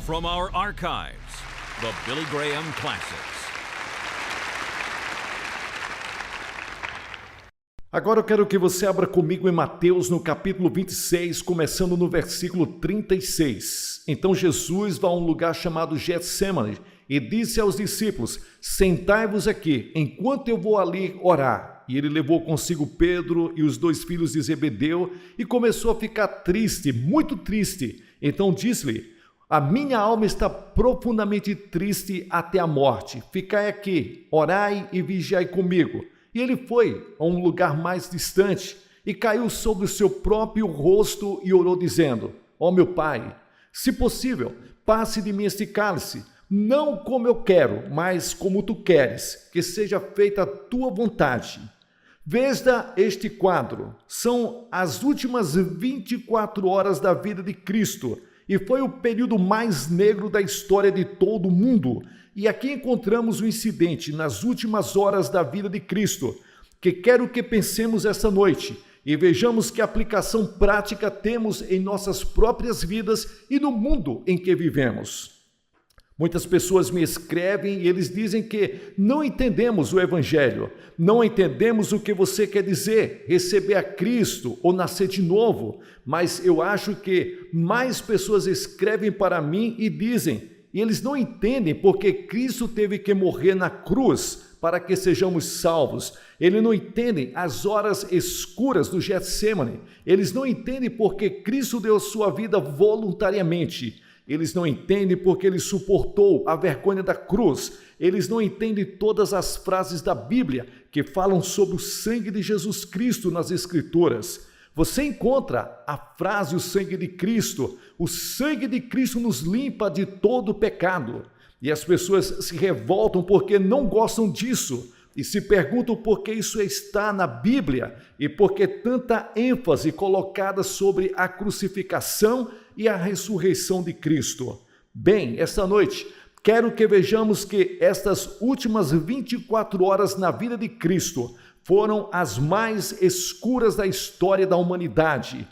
From our archives, the Billy Graham Classics. Agora eu quero que você abra comigo em Mateus, no capítulo 26, começando no versículo 36. Então Jesus vai a um lugar chamado Getsêmani e disse aos discípulos: sentai-vos aqui, enquanto eu vou ali orar. E ele levou consigo Pedro e os dois filhos de Zebedeu e começou a ficar triste, muito triste. Então disse-lhe: a minha alma está profundamente triste até a morte. Ficai aqui, orai e vigiai comigo. E ele foi a um lugar mais distante e caiu sobre o seu próprio rosto e orou dizendo: ó meu Pai, se possível, passe de mim este cálice, não como eu quero, mas como tu queres, que seja feita a tua vontade. Veja este quadro, são as últimas 24 horas da vida de Cristo e foi o período mais negro da história de todo o mundo. E aqui encontramos um incidente nas últimas horas da vida de Cristo, que quero que pensemos essa noite e vejamos que aplicação prática temos em nossas próprias vidas e no mundo em que vivemos. Muitas pessoas me escrevem e eles dizem que não entendemos o Evangelho, não entendemos o que você quer dizer, receber a Cristo ou nascer de novo, mas eu acho que mais pessoas escrevem para mim e dizem, e eles não entendem porque Cristo teve que morrer na cruz para que sejamos salvos. Eles não entendem as horas escuras do Getsêmani. Eles não entendem porque Cristo deu sua vida voluntariamente. Eles não entendem porque ele suportou a vergonha da cruz. Eles não entendem todas as frases da Bíblia que falam sobre o sangue de Jesus Cristo nas Escrituras. Você encontra a frase, o sangue de Cristo. O sangue de Cristo nos limpa de todo pecado. E as pessoas se revoltam porque não gostam disso. E se perguntam por que isso está na Bíblia e por que tanta ênfase colocada sobre a crucificação e a ressurreição de Cristo. Bem, esta noite, quero que vejamos que estas últimas 24 horas na vida de Cristo foram as mais escuras da história da humanidade.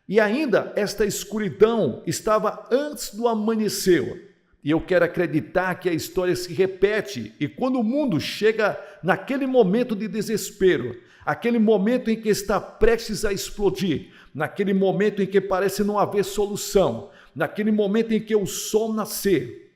E ainda esta escuridão estava antes do amanhecer. E eu quero acreditar que a história se repete. E quando o mundo chega naquele momento de desespero, aquele momento em que está prestes a explodir, naquele momento em que parece não haver solução, naquele momento em que o sol nascer,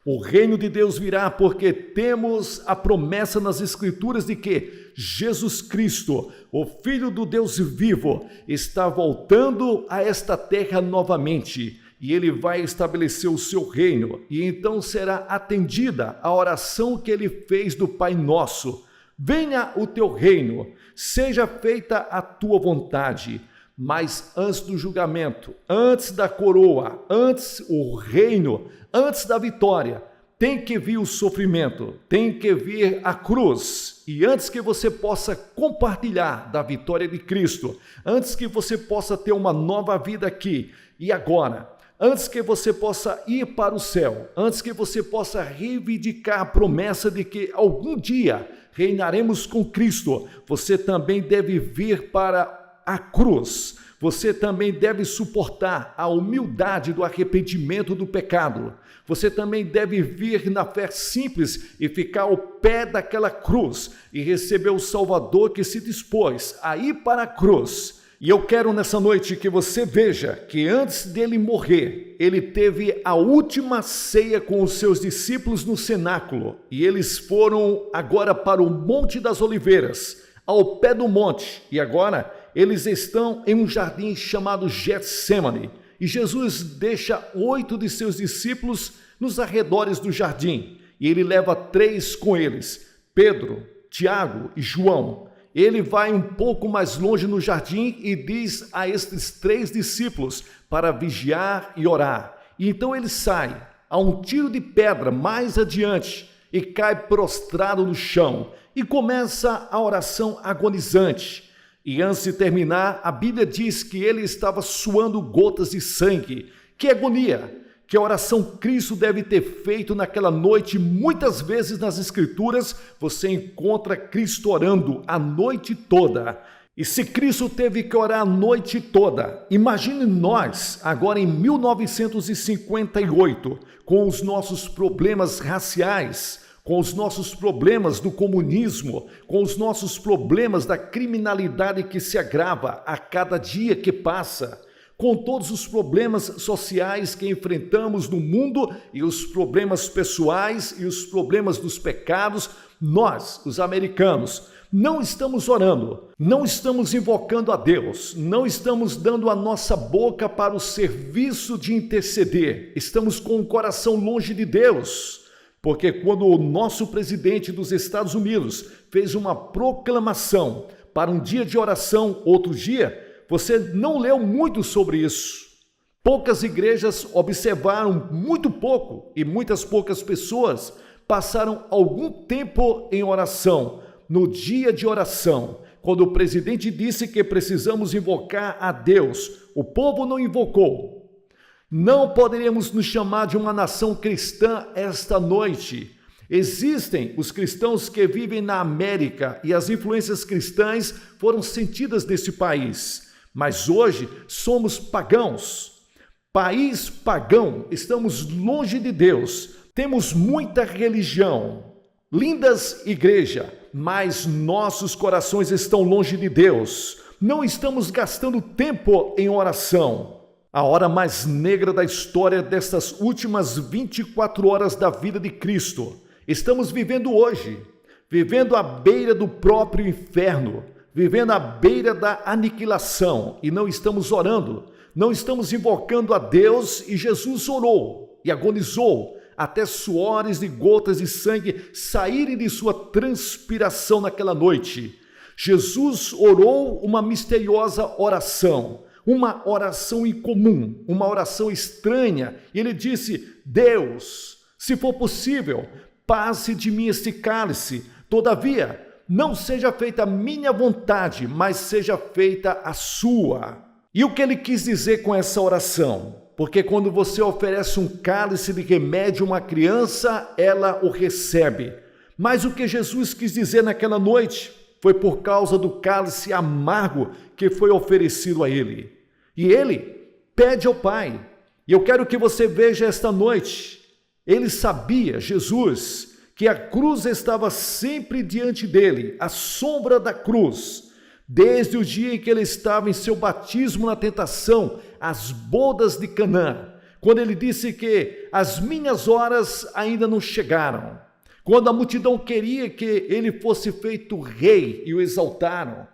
o reino de Deus virá, porque temos a promessa nas Escrituras de que Jesus Cristo, o Filho do Deus vivo, está voltando a esta terra novamente. E ele vai estabelecer o seu reino, e então será atendida a oração que ele fez do Pai Nosso. Venha o teu reino, seja feita a tua vontade. Mas antes do julgamento, antes da coroa, antes o reino, antes da vitória, tem que vir o sofrimento, tem que vir a cruz. E antes que você possa compartilhar da vitória de Cristo, antes que você possa ter uma nova vida aqui e agora, antes que você possa ir para o céu, antes que você possa reivindicar a promessa de que algum dia reinaremos com Cristo, você também deve vir para a cruz. Você também deve suportar a humildade do arrependimento do pecado. Você também deve vir na fé simples e ficar ao pé daquela cruz e receber o Salvador que se dispôs a ir para a cruz. E eu quero nessa noite que você veja que antes dele morrer, ele teve a última ceia com os seus discípulos no cenáculo. E eles foram agora para o Monte das Oliveiras, ao pé do monte. E agora eles estão em um jardim chamado Getsêmani. E Jesus deixa 8 de seus discípulos nos arredores do jardim. E ele leva 3 com eles, Pedro, Tiago e João. Ele vai um pouco mais longe no jardim e diz a estes 3 discípulos para vigiar e orar. E então ele sai a um tiro de pedra mais adiante e cai prostrado no chão e começa a oração agonizante. E antes de terminar, a Bíblia diz que ele estava suando gotas de sangue. Que agonia! Que oração Cristo deve ter feito naquela noite. Muitas vezes nas Escrituras você encontra Cristo orando a noite toda. E se Cristo teve que orar a noite toda, imagine nós, agora em 1958, com os nossos problemas raciais, com os nossos problemas do comunismo, com os nossos problemas da criminalidade que se agrava a cada dia que passa, com todos os problemas sociais que enfrentamos no mundo e os problemas pessoais e os problemas dos pecados, nós, os americanos, não estamos orando, não estamos invocando a Deus, não estamos dando a nossa boca para o serviço de interceder, estamos com o coração longe de Deus, porque quando o nosso presidente dos Estados Unidos fez uma proclamação para um dia de oração, outro dia, você não leu muito sobre isso. Poucas igrejas observaram muito pouco e muitas poucas pessoas passaram algum tempo em oração, no dia de oração, quando o presidente disse que precisamos invocar a Deus, o povo não invocou. Não poderíamos nos chamar de uma nação cristã esta noite. Existem os cristãos que vivem na América e as influências cristãs foram sentidas nesse país, mas hoje somos pagãos. País pagão, estamos longe de Deus, temos muita religião, lindas igrejas, mas nossos corações estão longe de Deus. Não estamos gastando tempo em oração. A hora mais negra da história destas últimas 24 horas da vida de Cristo. Estamos vivendo hoje, vivendo à beira do próprio inferno, vivendo à beira da aniquilação e não estamos orando, não estamos invocando a Deus e Jesus orou e agonizou até suores e gotas de sangue saírem de sua transpiração naquela noite. Jesus orou uma misteriosa oração, uma oração incomum, uma oração estranha, e ele disse: Deus, se for possível, passe de mim este cálice, todavia, não seja feita a minha vontade, mas seja feita a sua. E o que ele quis dizer com essa oração? Porque quando você oferece um cálice de remédio a uma criança, ela o recebe. Mas o que Jesus quis dizer naquela noite foi por causa do cálice amargo que foi oferecido a ele. E ele pede ao Pai. E eu quero que você veja esta noite. Ele sabia, Jesus, que a cruz estava sempre diante dele, a sombra da cruz. Desde o dia em que ele estava em seu batismo na tentação, as bodas de Canaã, quando ele disse que as minhas horas ainda não chegaram, quando a multidão queria que ele fosse feito rei e o exaltaram,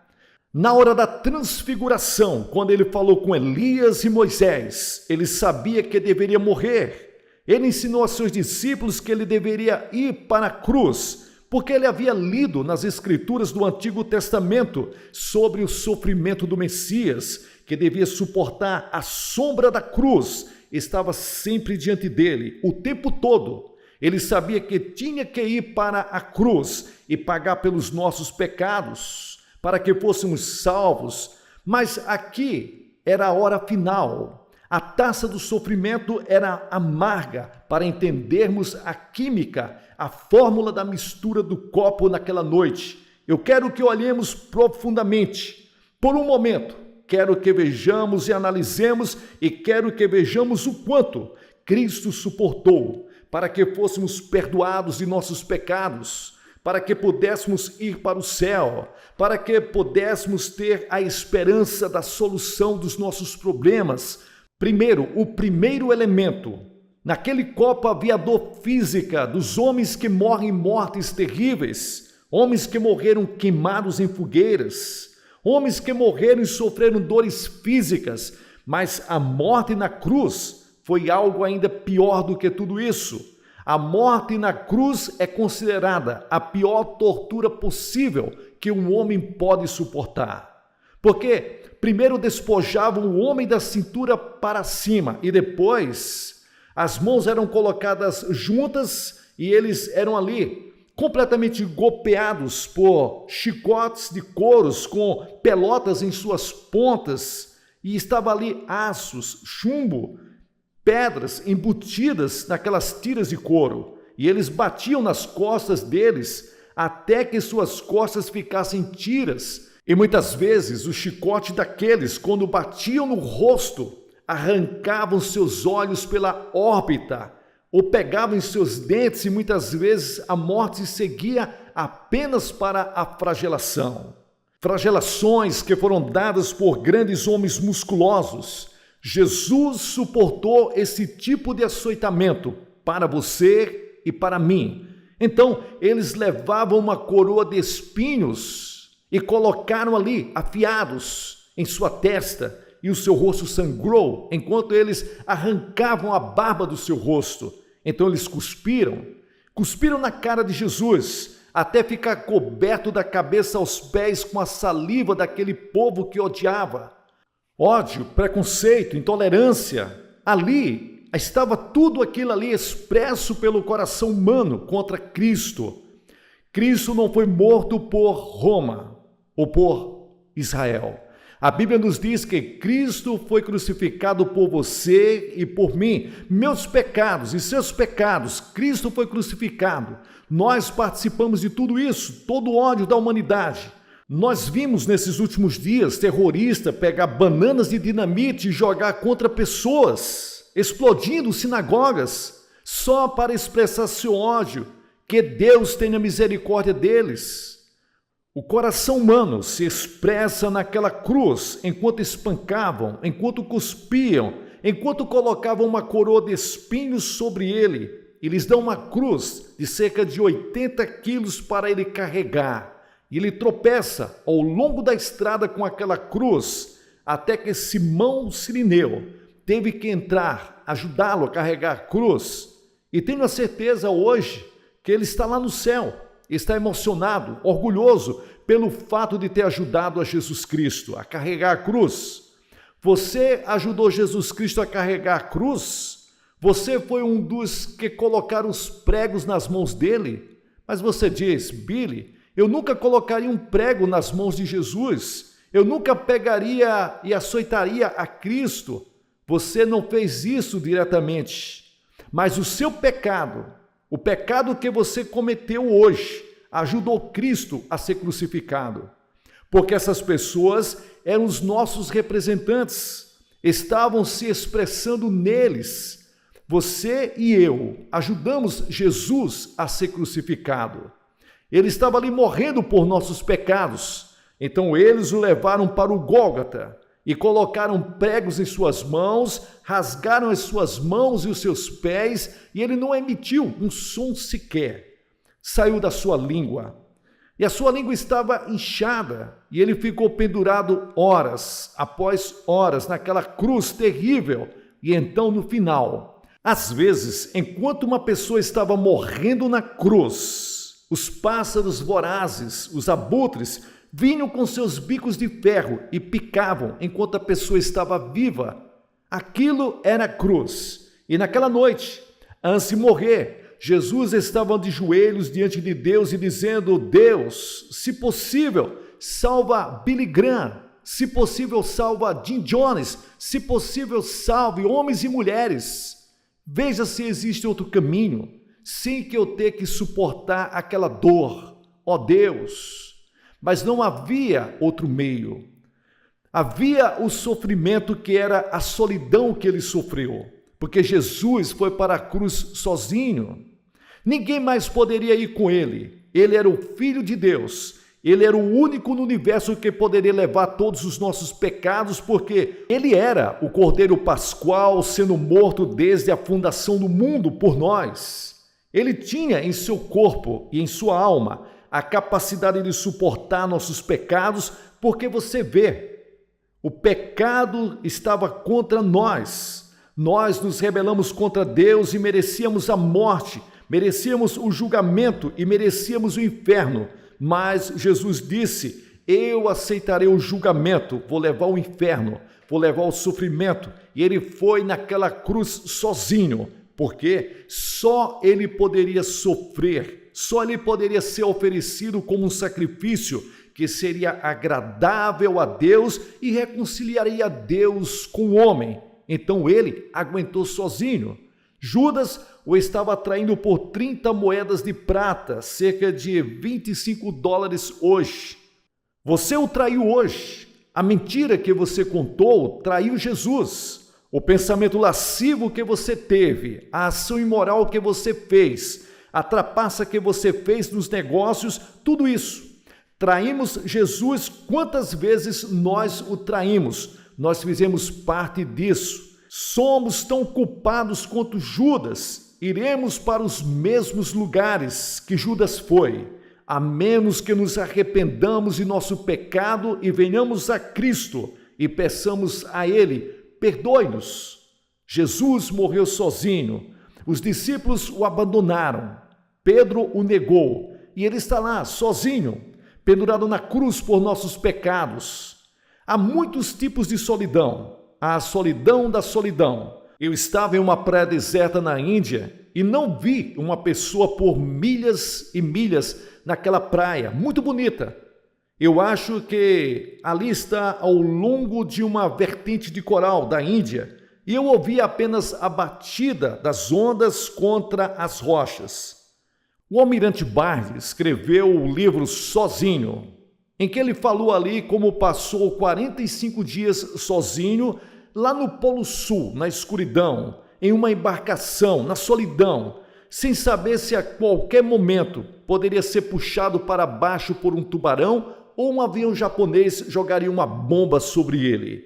na hora da transfiguração, quando ele falou com Elias e Moisés, ele sabia que deveria morrer. Ele ensinou a seus discípulos que ele deveria ir para a cruz, porque ele havia lido nas Escrituras do Antigo Testamento sobre o sofrimento do Messias, que devia suportar a sombra da cruz, estava sempre diante dele, o tempo todo. Ele sabia que tinha que ir para a cruz e pagar pelos nossos pecados, para que fôssemos salvos. Mas aqui era a hora final. A taça do sofrimento era amarga para entendermos a química, a fórmula da mistura do copo naquela noite. Eu quero que olhemos profundamente. Por um momento, quero que vejamos e analisemos e quero que vejamos o quanto Cristo suportou para que fôssemos perdoados de nossos pecados, para que pudéssemos ir para o céu, para que pudéssemos ter a esperança da solução dos nossos problemas. Primeiro, o primeiro elemento. Naquele copo havia a dor física dos homens que morrem mortes terríveis, homens que morreram queimados em fogueiras, homens que morreram e sofreram dores físicas, mas a morte na cruz foi algo ainda pior do que tudo isso. A morte na cruz é considerada a pior tortura possível que um homem pode suportar. Porque primeiro despojavam o homem da cintura para cima e depois as mãos eram colocadas juntas e eles eram ali completamente golpeados por chicotes de couros com pelotas em suas pontas e estava ali aços, chumbo, pedras embutidas naquelas tiras de couro e eles batiam nas costas deles até que suas costas ficassem tiras. E muitas vezes o chicote daqueles, quando batiam no rosto, arrancavam seus olhos pela órbita, ou pegavam em seus dentes, e muitas vezes a morte seguia apenas para a flagelação. Flagelações que foram dadas por grandes homens musculosos. Jesus suportou esse tipo de açoitamento para você e para mim. Então, eles levavam uma coroa de espinhos e colocaram ali, afiados, em sua testa, e o seu rosto sangrou, enquanto eles arrancavam a barba do seu rosto. Então eles cuspiram na cara de Jesus, até ficar coberto da cabeça aos pés com a saliva daquele povo que odiava. Ódio, preconceito, intolerância. Ali estava tudo aquilo ali expresso pelo coração humano contra Cristo. Cristo não foi morto por Roma ou por Israel. A Bíblia nos diz que Cristo foi crucificado por você e por mim. Meus pecados e seus pecados, Cristo foi crucificado. Nós participamos de tudo isso, todo o ódio da humanidade. Nós vimos nesses últimos dias terroristas pegar bananas de dinamite e jogar contra pessoas, explodindo sinagogas, só para expressar seu ódio. Que Deus tenha misericórdia deles. O coração humano se expressa naquela cruz, enquanto espancavam, enquanto cuspiam, enquanto colocavam uma coroa de espinhos sobre ele, e lhes dão uma cruz de cerca de 80 quilos para ele carregar. E ele tropeça ao longo da estrada com aquela cruz, até que Simão o Cirineu teve que entrar, ajudá-lo a carregar a cruz. E tenho a certeza hoje que ele está lá no céu, está emocionado, orgulhoso pelo fato de ter ajudado a Jesus Cristo a carregar a cruz. Você ajudou Jesus Cristo a carregar a cruz? Você foi um dos que colocaram os pregos nas mãos dele? Mas você diz, Billy, eu nunca colocaria um prego nas mãos de Jesus. Eu nunca pegaria e açoitaria a Cristo. Você não fez isso diretamente. Mas o seu pecado, o pecado que você cometeu hoje, ajudou Cristo a ser crucificado. Porque essas pessoas eram os nossos representantes, estavam se expressando neles. Você e eu ajudamos Jesus a ser crucificado. Ele estava ali morrendo por nossos pecados. Então eles o levaram para o Gólgota e colocaram pregos em suas mãos, rasgaram as suas mãos e os seus pés, e ele não emitiu um som sequer. Saiu da sua língua. E a sua língua estava inchada, e ele ficou pendurado horas após horas naquela cruz terrível. E então, no final, às vezes, enquanto uma pessoa estava morrendo na cruz, os pássaros vorazes, os abutres, vinham com seus bicos de ferro e picavam enquanto a pessoa estava viva. Aquilo era a cruz. E naquela noite, antes de morrer, Jesus estava de joelhos diante de Deus e dizendo: Deus, se possível, salva Billy Graham. Se possível, salva Jim Jones. Se possível, salve homens e mulheres. Veja se existe outro caminho, sem que eu tenha que suportar aquela dor. Ó Deus! Mas não havia outro meio. Havia o sofrimento que era a solidão que ele sofreu, porque Jesus foi para a cruz sozinho. Ninguém mais poderia ir com ele. Ele era o Filho de Deus. Ele era o único no universo que poderia levar todos os nossos pecados, porque ele era o Cordeiro Pascual, sendo morto desde a fundação do mundo por nós. Ele tinha em seu corpo e em sua alma a capacidade de suportar nossos pecados, porque você vê, o pecado estava contra nós. Nós nos rebelamos contra Deus e merecíamos a morte, merecíamos o julgamento e merecíamos o inferno. Mas Jesus disse: eu aceitarei o julgamento, vou levar o inferno, vou levar o sofrimento. E ele foi naquela cruz sozinho, porque só ele poderia sofrer, só ele poderia ser oferecido como um sacrifício que seria agradável a Deus e reconciliaria Deus com o homem. Então ele aguentou sozinho. Judas o estava traindo por 30 moedas de prata, cerca de $25 hoje. Você o traiu hoje. A mentira que você contou traiu Jesus. O pensamento lascivo que você teve, a ação imoral que você fez, a trapaça que você fez nos negócios, tudo isso. Traímos Jesus. Quantas vezes nós o traímos? Nós fizemos parte disso. Somos tão culpados quanto Judas. Iremos para os mesmos lugares que Judas foi, a menos que nos arrependamos de nosso pecado e venhamos a Cristo e peçamos a Ele, perdoe-nos. Jesus morreu sozinho. Os discípulos o abandonaram. Pedro o negou. E ele está lá, sozinho, pendurado na cruz por nossos pecados. Há muitos tipos de solidão. Há a solidão da solidão. Eu estava em uma praia deserta na Índia e não vi uma pessoa por milhas e milhas naquela praia, muito bonita. Eu acho que ali está ao longo de uma vertente de coral da Índia e eu ouvi apenas a batida das ondas contra as rochas. O almirante Barnes escreveu o livro Sozinho, em que ele falou ali como passou 45 dias sozinho lá no Polo Sul, na escuridão, em uma embarcação, na solidão, sem saber se a qualquer momento poderia ser puxado para baixo por um tubarão ou um avião japonês jogaria uma bomba sobre ele.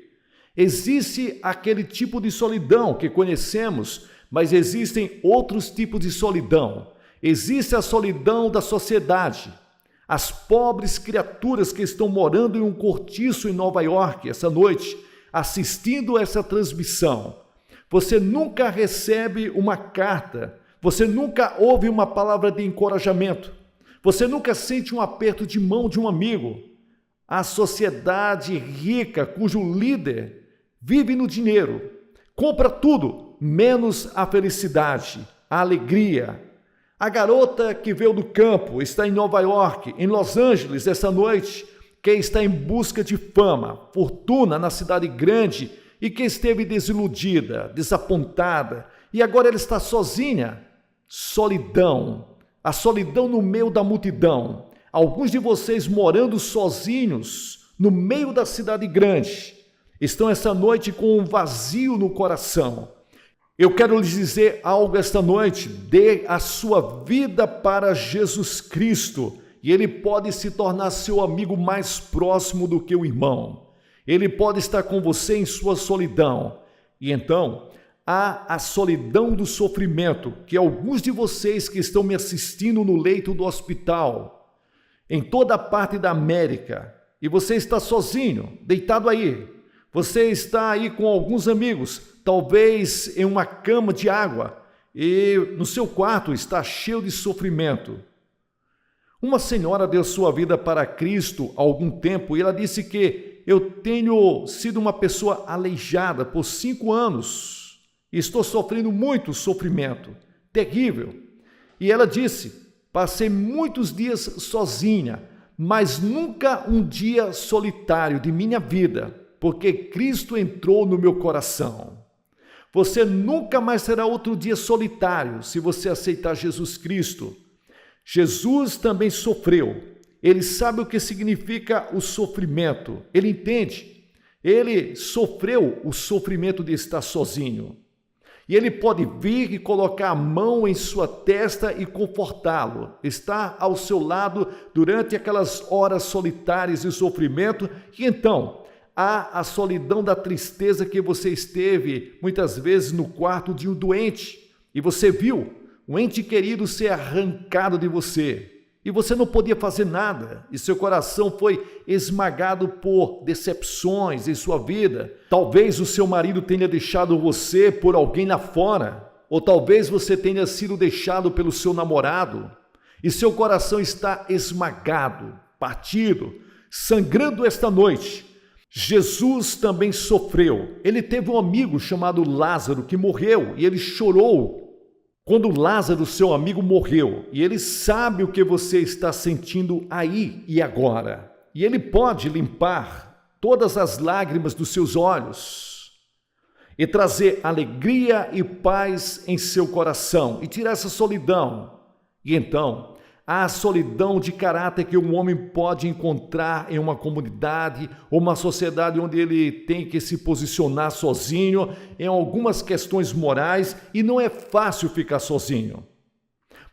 Existe aquele tipo de solidão que conhecemos, mas existem outros tipos de solidão. Existe a solidão da sociedade. As pobres criaturas que estão morando em um cortiço em Nova York essa noite, assistindo essa transmissão. Você nunca recebe uma carta, você nunca ouve uma palavra de encorajamento, você nunca sente um aperto de mão de um amigo. A sociedade rica, cujo líder vive no dinheiro, compra tudo, menos a felicidade, a alegria. A garota que veio do campo está em Nova York, em Los Angeles, essa noite, que está em busca de fama, fortuna na cidade grande e que esteve desiludida, desapontada e agora ela está sozinha. Solidão, a solidão no meio da multidão. Alguns de vocês morando sozinhos no meio da cidade grande estão essa noite com um vazio no coração. Eu quero lhes dizer algo esta noite: dê a sua vida para Jesus Cristo. E Ele pode se tornar seu amigo mais próximo do que o irmão. Ele pode estar com você em sua solidão. E então, há a solidão do sofrimento, que alguns de vocês que estão me assistindo no leito do hospital, em toda a parte da América, e você está sozinho, deitado aí. Você está aí com alguns amigos, talvez em uma cama de água, e no seu quarto está cheio de sofrimento. Uma senhora deu sua vida para Cristo há algum tempo e ela disse que eu tenho sido uma pessoa aleijada por 5 anos e estou sofrendo muito sofrimento, terrível. E ela disse, passei muitos dias sozinha, mas nunca um dia solitário de minha vida, porque Cristo entrou no meu coração. Você nunca mais terá outro dia solitário se você aceitar Jesus Cristo. Jesus também sofreu. Ele sabe o que significa o sofrimento. Ele entende. Ele sofreu o sofrimento de estar sozinho. E ele pode vir e colocar a mão em sua testa e confortá-lo. Estar ao seu lado durante aquelas horas solitárias de sofrimento. E então, há a solidão da tristeza que você esteve muitas vezes no quarto de um doente. E você viu um ente querido ser arrancado de você, e você não podia fazer nada, e seu coração foi esmagado por decepções em sua vida. Talvez o seu marido tenha deixado você por alguém lá fora, ou talvez você tenha sido deixado pelo seu namorado, e seu coração está esmagado, partido, sangrando esta noite. Jesus também sofreu. Ele teve um amigo chamado Lázaro que morreu, e ele chorou quando Lázaro, seu amigo, morreu, e ele sabe o que você está sentindo aí e agora. E ele pode limpar todas as lágrimas dos seus olhos e trazer alegria e paz em seu coração e tirar essa solidão. E então, Há a solidão de caráter que um homem pode encontrar em uma comunidade ou uma sociedade onde ele tem que se posicionar sozinho em algumas questões morais e não é fácil ficar sozinho.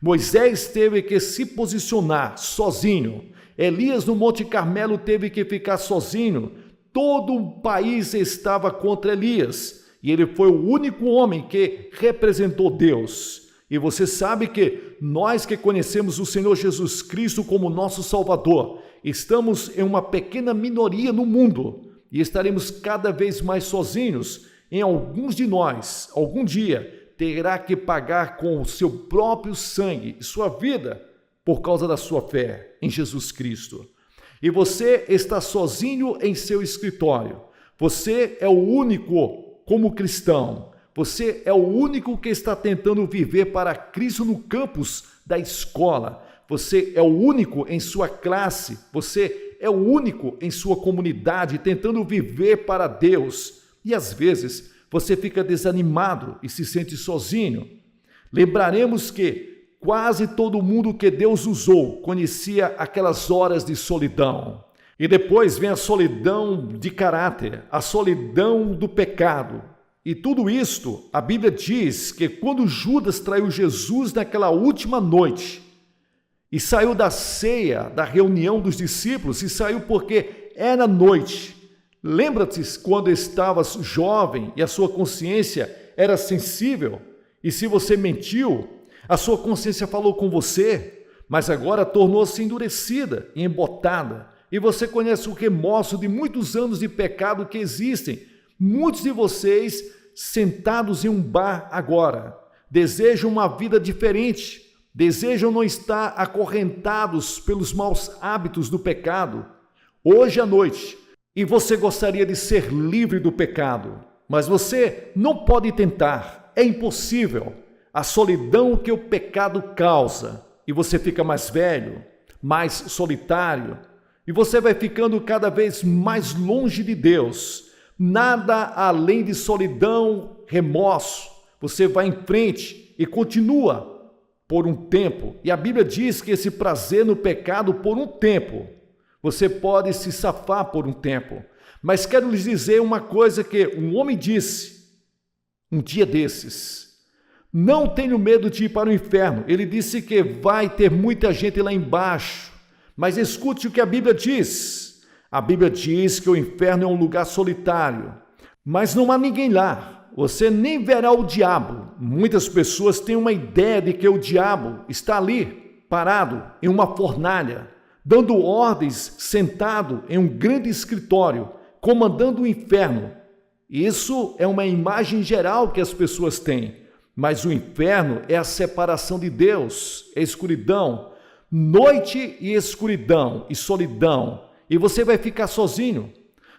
Moisés teve que se posicionar sozinho. Elias no Monte Carmelo teve que ficar sozinho. Todo o país estava contra Elias e ele foi o único homem que representou Deus. E você sabe que nós que conhecemos o Senhor Jesus Cristo como nosso Salvador, estamos em uma pequena minoria no mundo e estaremos cada vez mais sozinhos. Em alguns de nós, algum dia, terá que pagar com o seu próprio sangue e sua vida por causa da sua fé em Jesus Cristo. E você está sozinho em seu escritório. Você é o único como cristão. Você é o único que está tentando viver para Cristo no campus da escola. Você é o único em sua classe. Você é o único em sua comunidade tentando viver para Deus. E às vezes você fica desanimado e se sente sozinho. Lembraremos que quase todo mundo que Deus usou conhecia aquelas horas de solidão. E depois vem a solidão de caráter, a solidão do pecado. E tudo isto, a Bíblia diz que quando Judas traiu Jesus naquela última noite e saiu da ceia, da reunião dos discípulos, e saiu porque era noite. Lembra-te quando estavas jovem e a sua consciência era sensível? E se você mentiu, a sua consciência falou com você, mas agora tornou-se endurecida e embotada. E você conhece o remorso de muitos anos de pecado que existem. Muitos de vocês, sentados em um bar agora, desejam uma vida diferente, desejam não estar acorrentados pelos maus hábitos do pecado. Hoje à noite, e você gostaria de ser livre do pecado, mas você não pode tentar, é impossível. A solidão que o pecado causa, e você fica mais velho, mais solitário, e você vai ficando cada vez mais longe de Deus. Nada além de solidão, remorso. Você vai em frente e continua por um tempo. E a Bíblia diz que esse prazer no pecado por um tempo. Você pode se safar por um tempo. Mas quero lhes dizer uma coisa que um homem disse um dia desses. Não tenho medo de ir para o inferno. Ele disse que vai ter muita gente lá embaixo. Mas escute o que a Bíblia diz. A Bíblia diz que o inferno é um lugar solitário, mas não há ninguém lá. Você nem verá o diabo. Muitas pessoas têm uma ideia de que o diabo está ali, parado em uma fornalha, dando ordens, sentado em um grande escritório, comandando o inferno. Isso é uma imagem geral que as pessoas têm, mas o inferno é a separação de Deus, é escuridão, noite e escuridão e solidão. E você vai ficar sozinho.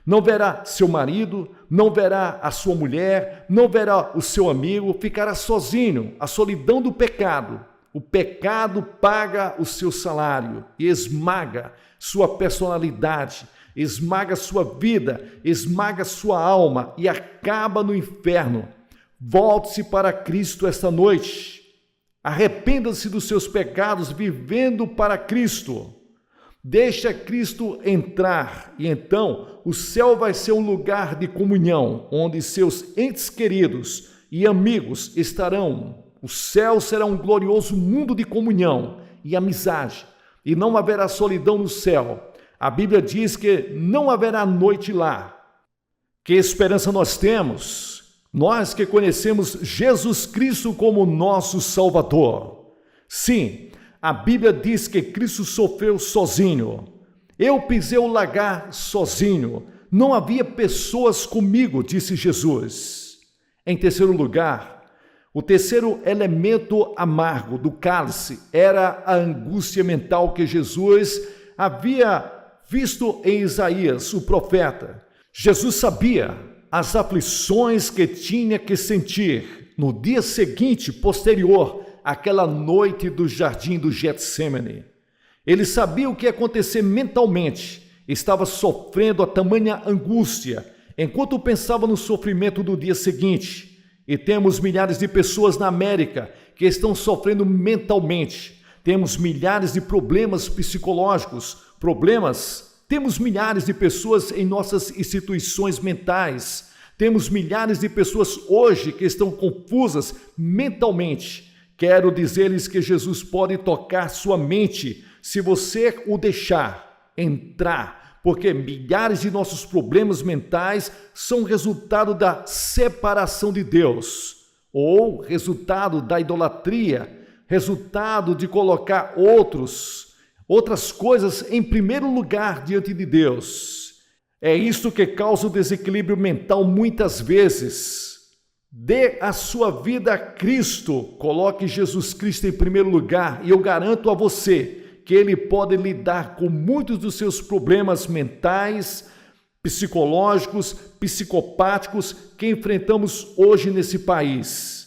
Não verá seu marido, não verá a sua mulher, não verá o seu amigo, ficará sozinho. A solidão do pecado. O pecado paga o seu salário e esmaga sua personalidade, esmaga sua vida, esmaga sua alma e acaba no inferno. Volte-se para Cristo esta noite. Arrependa-se dos seus pecados vivendo para Cristo. Deixa Cristo entrar e então o céu vai ser um lugar de comunhão, onde seus entes queridos e amigos estarão. O céu será um glorioso mundo de comunhão e amizade, e não haverá solidão no céu. A Bíblia diz que não haverá noite lá. Que esperança nós temos? Nós que conhecemos Jesus Cristo como nosso Salvador. Sim, a Bíblia diz que Cristo sofreu sozinho. Eu pisei o lagar sozinho. Não havia pessoas comigo, disse Jesus. Em terceiro lugar, o terceiro elemento amargo do cálice era a angústia mental que Jesus havia visto em Isaías, o profeta. Jesus sabia as aflições que tinha que sentir no dia seguinte, posterior àquela noite do jardim do Getsêmani. Ele sabia o que ia acontecer mentalmente, estava sofrendo a tamanha angústia, enquanto pensava no sofrimento do dia seguinte. E temos milhares de pessoas na América que estão sofrendo mentalmente, Temos milhares de problemas psicológicos, temos milhares de pessoas em nossas instituições mentais, temos milhares de pessoas hoje que estão confusas mentalmente. Quero dizer-lhes que Jesus pode tocar sua mente se você o deixar entrar, porque milhares de nossos problemas mentais são resultado da separação de Deus, ou resultado da idolatria, resultado de colocar outras coisas em primeiro lugar diante de Deus. É isto que causa o desequilíbrio mental muitas vezes. Dê a sua vida a Cristo, coloque Jesus Cristo em primeiro lugar e eu garanto a você que Ele pode lidar com muitos dos seus problemas mentais, psicológicos, psicopáticos que enfrentamos hoje nesse país.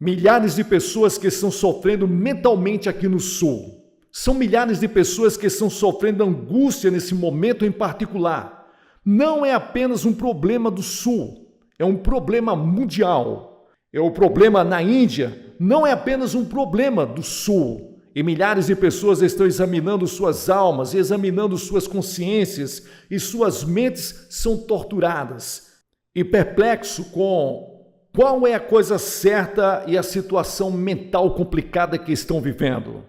Milhares de pessoas que estão sofrendo mentalmente aqui no Sul. São milhares de pessoas que estão sofrendo angústia nesse momento em particular. Não é apenas um problema do Sul, é um problema mundial. É o problema na Índia, não é apenas um problema do Sul. E milhares de pessoas estão examinando suas almas, examinando suas consciências, e suas mentes são torturadas. E perplexo com qual é a coisa certa e a situação mental complicada que estão vivendo.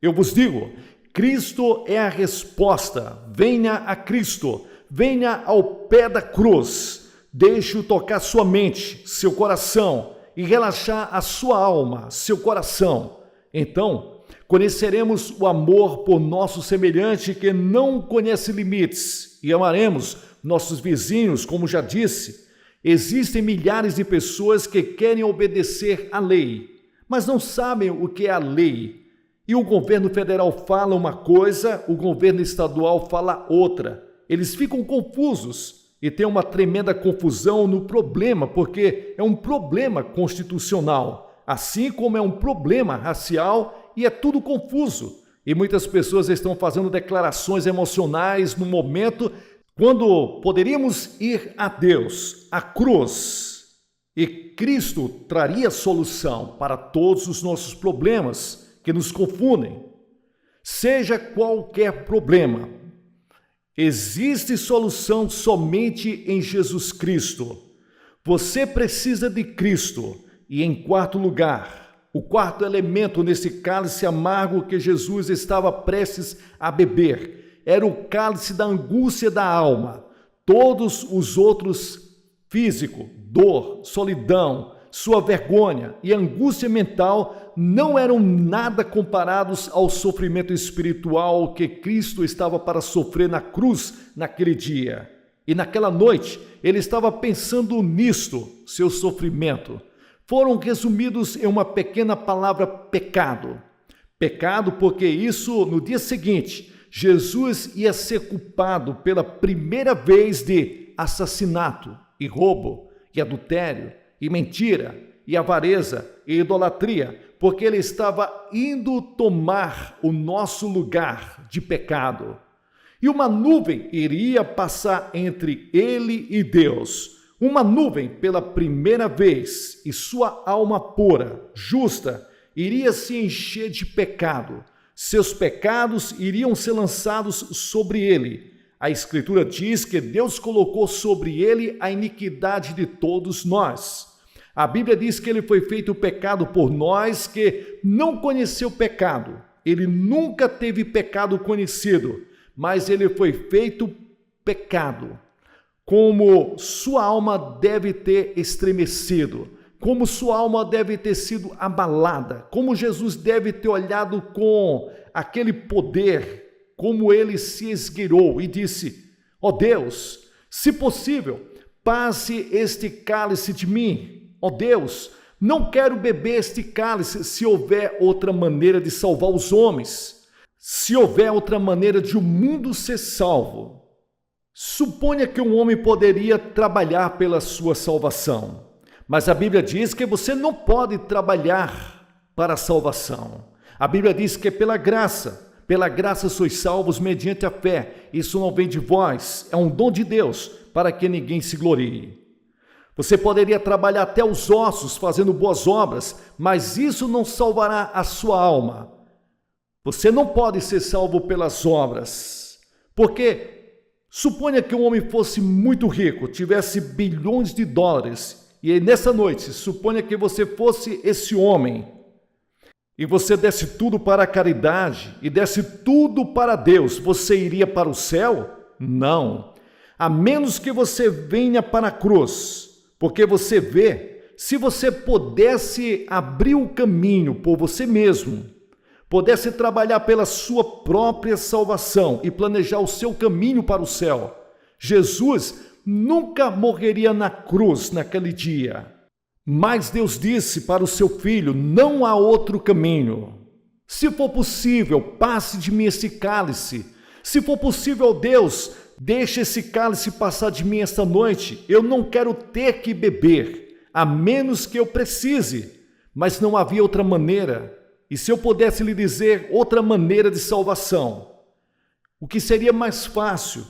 Eu vos digo, Cristo é a resposta. Venha a Cristo, venha ao pé da cruz. Deixe-o tocar sua mente, seu coração e relaxar a sua alma, seu coração. Então, conheceremos o amor por nosso semelhante que não conhece limites e amaremos nossos vizinhos, como já disse. Existem milhares de pessoas que querem obedecer à lei, mas não sabem o que é a lei. E o governo federal fala uma coisa, o governo estadual fala outra. Eles ficam confusos e tem uma tremenda confusão no problema, porque é um problema constitucional, assim como é um problema racial e é tudo confuso. E muitas pessoas estão fazendo declarações emocionais no momento quando poderíamos ir a Deus, à cruz, e Cristo traria solução para todos os nossos problemas que nos confundem. Seja qualquer problema, existe solução somente em Jesus Cristo. Você precisa de Cristo. E em quarto lugar, o quarto elemento nesse cálice amargo que Jesus estava prestes a beber, era o cálice da angústia da alma. Todos os outros, físico, dor, solidão, sua vergonha e angústia mental, não eram nada comparados ao sofrimento espiritual que Cristo estava para sofrer na cruz naquele dia. E naquela noite, ele estava pensando nisto, seu sofrimento. Foram resumidos em uma pequena palavra: pecado. Pecado porque isso, no dia seguinte, Jesus ia ser culpado pela primeira vez de assassinato e roubo e adultério e mentira e avareza e idolatria, porque ele estava indo tomar o nosso lugar de pecado. E uma nuvem iria passar entre ele e Deus. Uma nuvem pela primeira vez, e sua alma pura, justa, iria se encher de pecado. Seus pecados iriam ser lançados sobre ele. A Escritura diz que Deus colocou sobre ele a iniquidade de todos nós. A Bíblia diz que ele foi feito pecado por nós que não conheceu pecado. Ele nunca teve pecado conhecido, mas ele foi feito pecado. Como sua alma deve ter estremecido, como sua alma deve ter sido abalada, como Jesus deve ter olhado com aquele poder, como ele se esgueirou e disse: ó Deus, se possível, passe este cálice de mim. Ó Deus, não quero beber este cálice se houver outra maneira de salvar os homens, se houver outra maneira de o mundo ser salvo. Suponha que um homem poderia trabalhar pela sua salvação, mas a Bíblia diz que você não pode trabalhar para a salvação. A Bíblia diz que é pela graça sois salvos mediante a fé. Isso não vem de vós, é um dom de Deus, para que ninguém se glorie. Você poderia trabalhar até os ossos fazendo boas obras, mas isso não salvará a sua alma, Você não pode ser salvo pelas obras, porque suponha que um homem fosse muito rico, tivesse bilhões de dólares, e nessa noite, suponha que você fosse esse homem, e você desse tudo para a caridade, e desse tudo para Deus, você iria para o céu? Não, a menos que você venha para a cruz, porque você vê, se você pudesse abrir o caminho por você mesmo, pudesse trabalhar pela sua própria salvação e planejar o seu caminho para o céu, Jesus nunca morreria na cruz naquele dia. Mas Deus disse para o seu filho: não há outro caminho. Se for possível, passe de mim esse cálice. Se for possível, Deus, deixe esse cálice passar de mim esta noite. Eu não quero ter que beber, a menos que eu precise. Mas não havia outra maneira. E se eu pudesse lhe dizer outra maneira de salvação, o que seria mais fácil?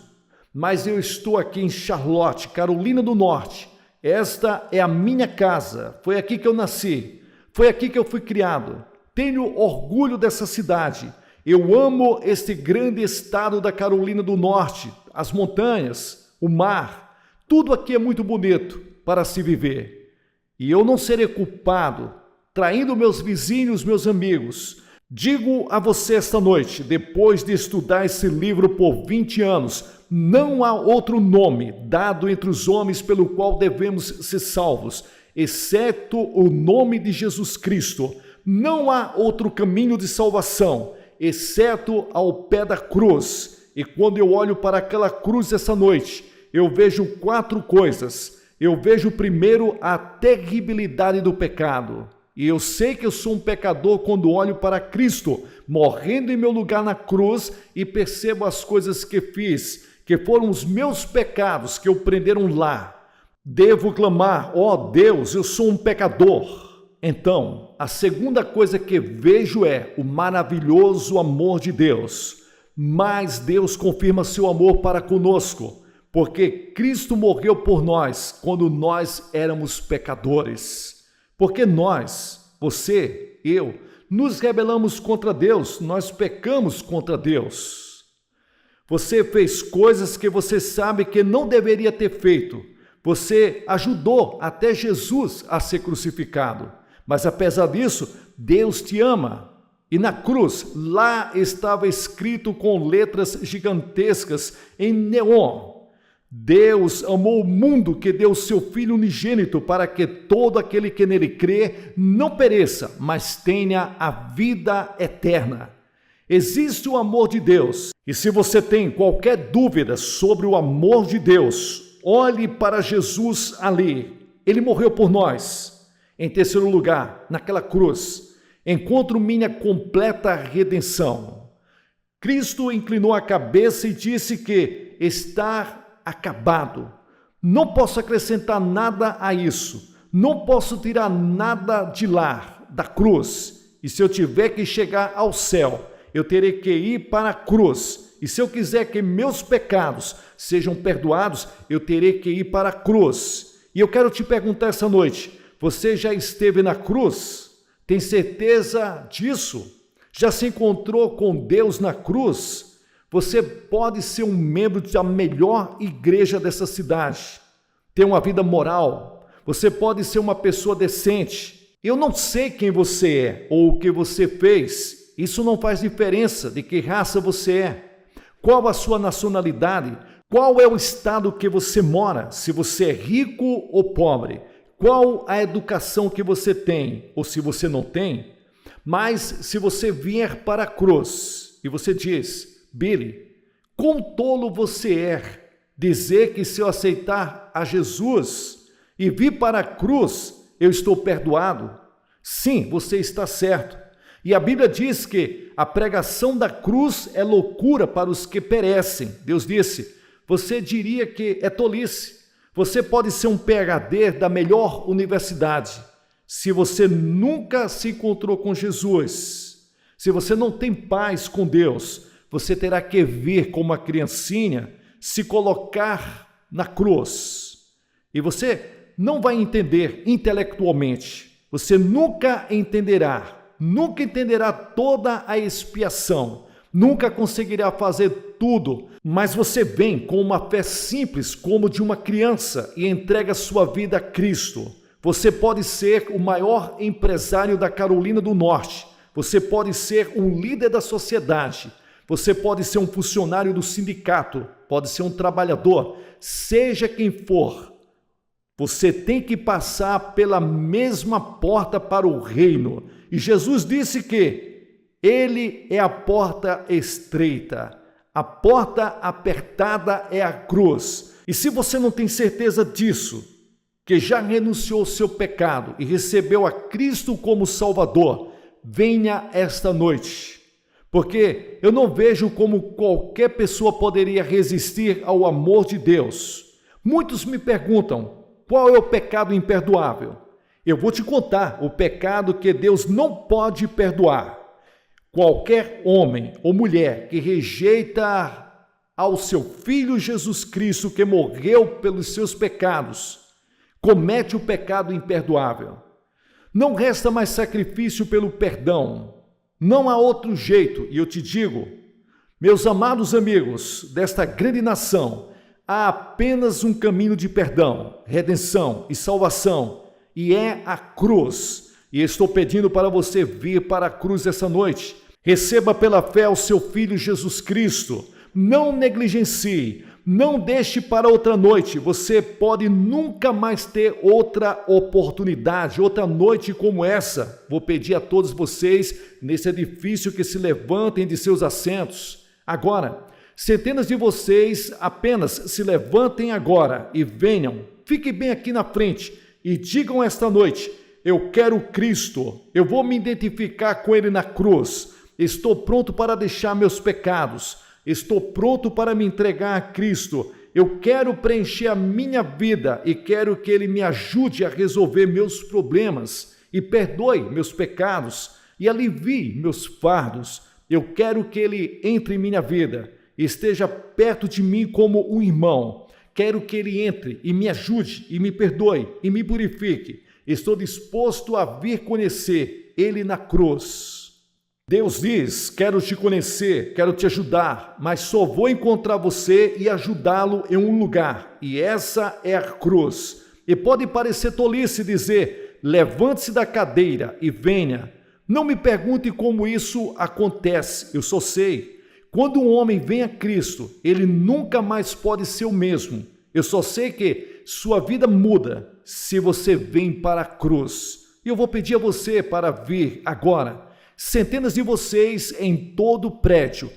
Mas eu estou aqui em Charlotte, Carolina do Norte. Esta é a minha casa, foi aqui que eu nasci, foi aqui que eu fui criado. Tenho orgulho dessa cidade. Eu amo este grande estado da Carolina do Norte, as montanhas, o mar. Tudo aqui é muito bonito para se viver. E eu não serei culpado traindo meus vizinhos, meus amigos. Digo a você esta noite, depois de estudar esse livro por 20 anos, não há outro nome dado entre os homens pelo qual devemos ser salvos, exceto o nome de Jesus Cristo. Não há outro caminho de salvação, exceto ao pé da cruz. E quando eu olho para aquela cruz essa noite, eu vejo 4 coisas. Eu vejo primeiro a terribilidade do pecado. E eu sei que eu sou um pecador quando olho para Cristo, morrendo em meu lugar na cruz, e percebo as coisas que fiz, que foram os meus pecados que o prenderam lá. Devo clamar: ó Deus, eu sou um pecador. Então, a segunda coisa que vejo é o maravilhoso amor de Deus. Mas Deus confirma seu amor para conosco, porque Cristo morreu por nós quando nós éramos pecadores. Porque nós, você, eu, nos rebelamos contra Deus, nós pecamos contra Deus. Você fez coisas que você sabe que não deveria ter feito. Você ajudou até Jesus a ser crucificado. Mas apesar disso, Deus te ama. E na cruz, lá estava escrito com letras gigantescas em neon: Deus amou o mundo que deu seu Filho unigênito para que todo aquele que nele crê não pereça, mas tenha a vida eterna. Existe o amor de Deus, e se você tem qualquer dúvida sobre o amor de Deus, olhe para Jesus ali. Ele morreu por nós. Em terceiro lugar, naquela cruz, encontro minha completa redenção. Cristo inclinou a cabeça e disse que está acabado. Não posso acrescentar nada a isso. Não posso tirar nada de lá, da cruz. E se eu tiver que chegar ao céu, eu terei que ir para a cruz. E se eu quiser que meus pecados sejam perdoados, eu terei que ir para a cruz. E eu quero te perguntar essa noite: você já esteve na cruz? Tem certeza disso? Já se encontrou com Deus na cruz? Você pode ser um membro da melhor igreja dessa cidade, ter uma vida moral. Você pode ser uma pessoa decente. Eu não sei quem você é ou o que você fez. Isso não faz diferença de que raça você é, qual a sua nacionalidade, qual é o estado que você mora, se você é rico ou pobre, qual a educação que você tem ou se você não tem. Mas se você vier para a cruz e você diz: Billy, quão tolo você é dizer que se eu aceitar a Jesus e vir para a cruz, eu estou perdoado. Sim, você está certo. E a Bíblia diz que a pregação da cruz é loucura para os que perecem. Deus disse: você diria que é tolice. Você pode ser um PhD da melhor universidade. Se você nunca se encontrou com Jesus, se você não tem paz com Deus, você terá que vir como uma criancinha, se colocar na cruz. E você não vai entender intelectualmente. Você nunca entenderá nunca entenderá toda a expiação, nunca conseguirá fazer tudo, mas você vem com uma fé simples como de uma criança e entrega sua vida a Cristo. Você pode ser o maior empresário da Carolina do Norte, você pode ser um líder da sociedade, você pode ser um funcionário do sindicato, pode ser um trabalhador, seja quem for. Você tem que passar pela mesma porta para o reino. E Jesus disse que Ele é a porta estreita. A porta apertada é a cruz. E se você não tem certeza disso, que já renunciou ao seu pecado e recebeu a Cristo como Salvador, venha esta noite. Porque eu não vejo como qualquer pessoa poderia resistir ao amor de Deus. Muitos me perguntam, qual é o pecado imperdoável? Eu vou te contar o pecado que Deus não pode perdoar. Qualquer homem ou mulher que rejeita ao seu Filho Jesus Cristo, que morreu pelos seus pecados, comete o pecado imperdoável. Não resta mais sacrifício pelo perdão. Não há outro jeito, e eu te digo, meus amados amigos desta grande nação, há apenas um caminho de perdão, redenção e salvação, e é a cruz. E estou pedindo para você vir para a cruz essa noite. Receba pela fé o seu Filho Jesus Cristo. Não negligencie, não deixe para outra noite. Você pode nunca mais ter outra oportunidade, outra noite como essa. Vou pedir a todos vocês, nesse edifício, que se levantem de seus assentos. Agora, centenas de vocês apenas se levantem agora e venham. Fiquem bem aqui na frente e digam esta noite, eu quero Cristo, eu vou me identificar com Ele na cruz. Estou pronto para deixar meus pecados. Estou pronto para me entregar a Cristo. Eu quero preencher a minha vida e quero que Ele me ajude a resolver meus problemas e perdoe meus pecados e alivie meus fardos. Eu quero que Ele entre em minha vida, esteja perto de mim como um irmão. Quero que Ele entre e me ajude e me perdoe e me purifique. Estou disposto a vir conhecer Ele na cruz. Deus diz, quero te conhecer, quero te ajudar, mas só vou encontrar você e ajudá-lo em um lugar, e essa é a cruz. E pode parecer tolice dizer, levante-se da cadeira e venha. Não me pergunte como isso acontece, eu só sei. Quando um homem vem a Cristo, ele nunca mais pode ser o mesmo. Eu só sei que sua vida muda se você vem para a cruz. E eu vou pedir a você para vir agora. Centenas de vocês em todo o prédio,